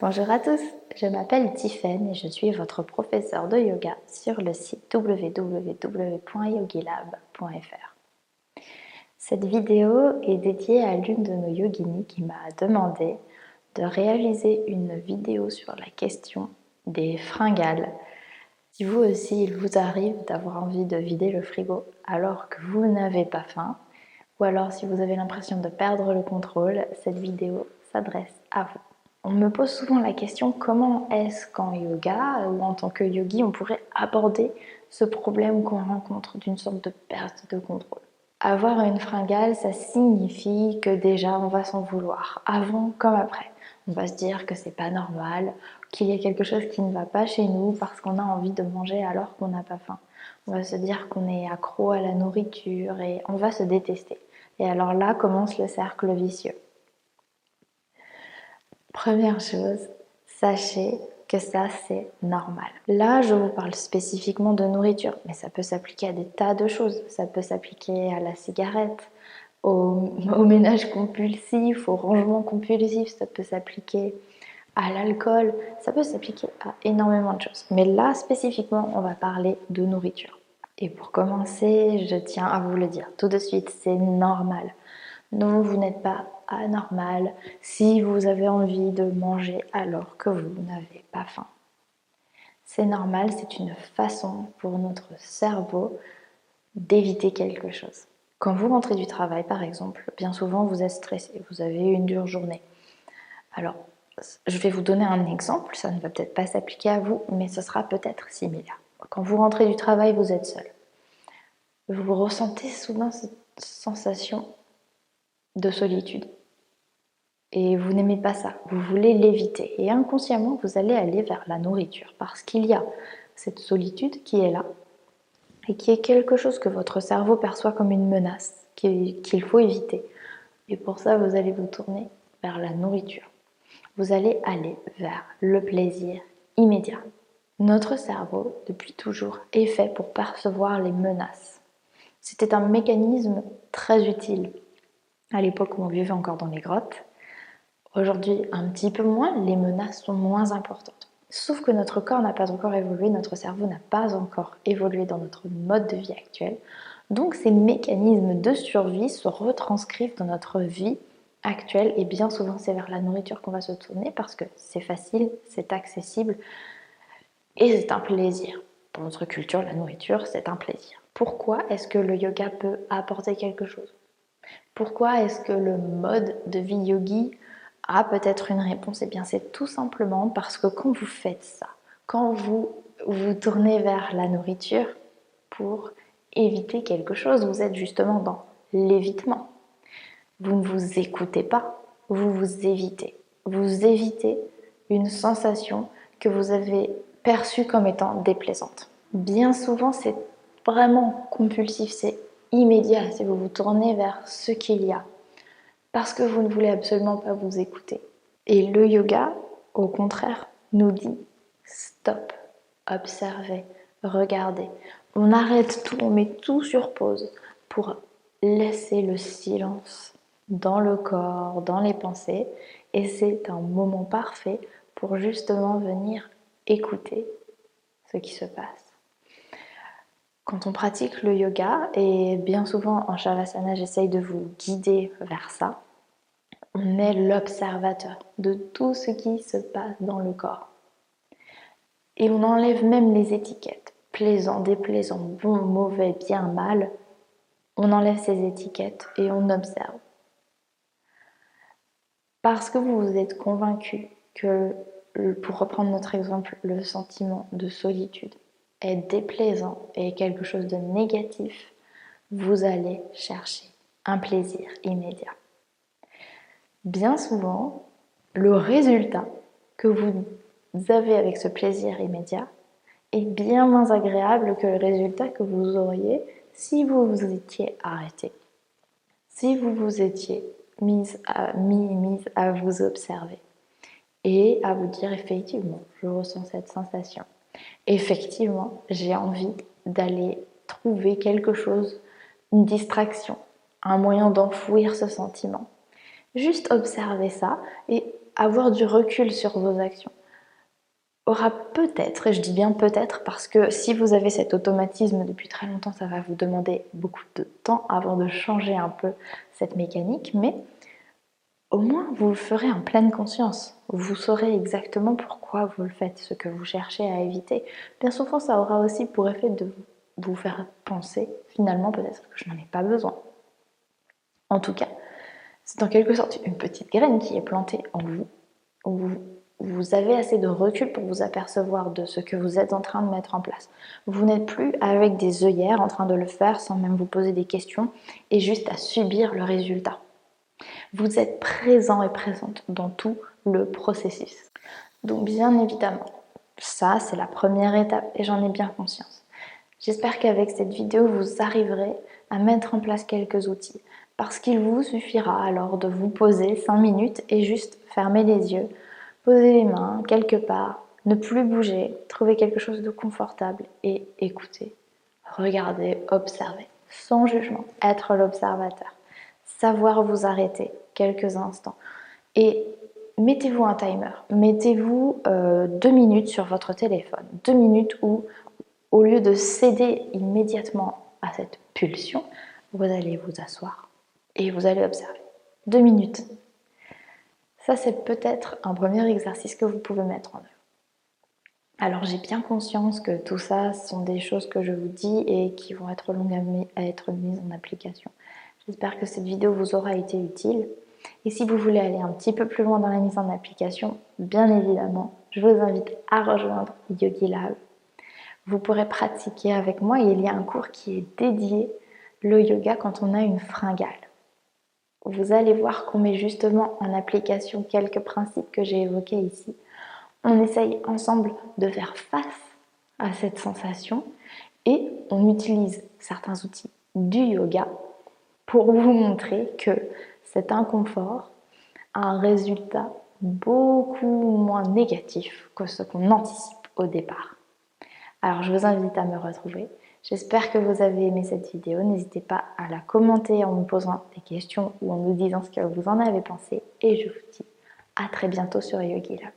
Bonjour à tous, je m'appelle Tiffaine et je suis votre professeure de yoga sur le site www.yogilab.fr. Cette vidéo est dédiée à l'une de nos yoginis qui m'a demandé de réaliser une vidéo sur la question des fringales. Si vous aussi il vous arrive d'avoir envie de vider le frigo alors que vous n'avez pas faim, ou alors si vous avez l'impression de perdre le contrôle, cette vidéo s'adresse à vous. On me pose souvent la question comment est-ce qu'en yoga ou en tant que yogi on pourrait aborder ce problème qu'on rencontre d'une sorte de perte de contrôle. Avoir une fringale, ça signifie que déjà on va s'en vouloir, avant comme après. On va se dire que c'est pas normal, qu'il y a quelque chose qui ne va pas chez nous parce qu'on a envie de manger alors qu'on n'a pas faim. On va se dire qu'on est accro à la nourriture et on va se détester. Et alors là commence le cercle vicieux. Première chose, sachez que ça c'est normal. Là, je vous parle spécifiquement de nourriture, mais ça peut s'appliquer à des tas de choses. Ça peut s'appliquer à la cigarette, au ménage compulsif, au rangement compulsif, ça peut s'appliquer à l'alcool, ça peut s'appliquer à énormément de choses. Mais là, spécifiquement, on va parler de nourriture. Et pour commencer, je tiens à vous le dire tout de suite, c'est normal. Non, vous n'êtes pas anormal si vous avez envie de manger alors que vous n'avez pas faim. C'est normal, c'est une façon pour notre cerveau d'éviter quelque chose. Quand vous rentrez du travail, par exemple, bien souvent vous êtes stressé, vous avez une dure journée. Alors, je vais vous donner un exemple, ça ne va peut-être pas s'appliquer à vous, mais ce sera peut-être similaire. Quand vous rentrez du travail, vous êtes seul. Vous ressentez soudain cette sensation de solitude. Et vous n'aimez pas ça, vous voulez l'éviter. Et inconsciemment, vous allez aller vers la nourriture parce qu'il y a cette solitude qui est là et qui est quelque chose que votre cerveau perçoit comme une menace qu'il faut éviter. Et pour ça, vous allez vous tourner vers la nourriture. Vous allez aller vers le plaisir immédiat. Notre cerveau, depuis toujours, est fait pour percevoir les menaces. C'était un mécanisme très utile à l'époque où on vivait encore dans les grottes. Aujourd'hui, un petit peu moins, les menaces sont moins importantes. Sauf que notre corps n'a pas encore évolué, notre cerveau n'a pas encore évolué dans notre mode de vie actuel. Donc ces mécanismes de survie se retranscrivent dans notre vie actuelle et bien souvent c'est vers la nourriture qu'on va se tourner parce que c'est facile, c'est accessible et c'est un plaisir. Pour notre culture, la nourriture, c'est un plaisir. Pourquoi est-ce que le yoga peut apporter quelque chose? Pourquoi est-ce que le mode de vie yogi a peut-être une réponse? Eh bien, c'est tout simplement parce que quand vous faites ça, quand vous vous tournez vers la nourriture pour éviter quelque chose, vous êtes justement dans l'évitement. Vous ne vous écoutez pas, vous vous évitez. Vous évitez une sensation que vous avez perçue comme étant déplaisante. Bien souvent, c'est vraiment compulsif, c'est immédiat si vous vous tournez vers ce qu'il y a, parce que vous ne voulez absolument pas vous écouter. Et le yoga, au contraire, nous dit stop, observez, regardez. On arrête tout, on met tout sur pause pour laisser le silence dans le corps, dans les pensées, et c'est un moment parfait pour justement venir écouter ce qui se passe. Quand on pratique le yoga, et bien souvent en Shavasana, j'essaye de vous guider vers ça, on est l'observateur de tout ce qui se passe dans le corps. Et on enlève même les étiquettes, plaisant, déplaisant, bon, mauvais, bien, mal. On enlève ces étiquettes et on observe. Parce que vous vous êtes convaincu que, pour reprendre notre exemple, le sentiment de solitude est déplaisant et quelque chose de négatif, vous allez chercher un plaisir immédiat. Bien souvent, le résultat que vous avez avec ce plaisir immédiat est bien moins agréable que le résultat que vous auriez si vous vous étiez arrêté, si vous vous étiez mise à vous observer et à vous dire effectivement, je ressens cette sensation. Effectivement, j'ai envie d'aller trouver quelque chose, une distraction, un moyen d'enfouir ce sentiment. Juste observer ça et avoir du recul sur vos actions aura peut-être, et je dis bien peut-être parce que si vous avez cet automatisme depuis très longtemps, ça va vous demander beaucoup de temps avant de changer un peu cette mécanique, mais au moins vous le ferez en pleine conscience. Vous saurez exactement pourquoi vous le faites, ce que vous cherchez à éviter. Bien souvent, ça aura aussi pour effet de vous faire penser finalement peut-être que je n'en ai pas besoin. En tout cas, c'est en quelque sorte une petite graine qui est plantée en vous, où vous avez assez de recul pour vous apercevoir de ce que vous êtes en train de mettre en place. Vous n'êtes plus avec des œillères en train de le faire sans même vous poser des questions et juste à subir le résultat. Vous êtes présent et présente dans tout le processus. Donc bien évidemment, ça c'est la première étape et j'en ai bien conscience. J'espère qu'avec cette vidéo, vous arriverez à mettre en place quelques outils parce qu'il vous suffira alors de vous poser 5 minutes et juste fermer les yeux, poser les mains quelque part, ne plus bouger, trouver quelque chose de confortable et écouter, regarder, observer, sans jugement, être l'observateur, savoir vous arrêter quelques instants et mettez-vous un timer, mettez-vous 2 minutes sur votre téléphone, 2 minutes où au lieu de céder immédiatement à cette pulsion, vous allez vous asseoir et vous allez observer. 2 minutes. Ça, c'est peut-être un premier exercice que vous pouvez mettre en œuvre. Alors, j'ai bien conscience que tout ça sont des choses que je vous dis et qui vont être longues à être mises en application. J'espère que cette vidéo vous aura été utile. Et si vous voulez aller un petit peu plus loin dans la mise en application, bien évidemment, je vous invite à rejoindre YogiLab. Vous pourrez pratiquer avec moi. Il y a un cours qui est dédié le yoga quand on a une fringale. Vous allez voir qu'on met justement en application quelques principes que j'ai évoqués ici. On essaye ensemble de faire face à cette sensation et on utilise certains outils du yoga pour vous montrer que cet inconfort a un résultat beaucoup moins négatif que ce qu'on anticipe au départ. Alors je vous invite à me retrouver. J'espère que vous avez aimé cette vidéo. N'hésitez pas à la commenter en me posant des questions ou en nous disant ce que vous en avez pensé. Et je vous dis à très bientôt sur YogiLab.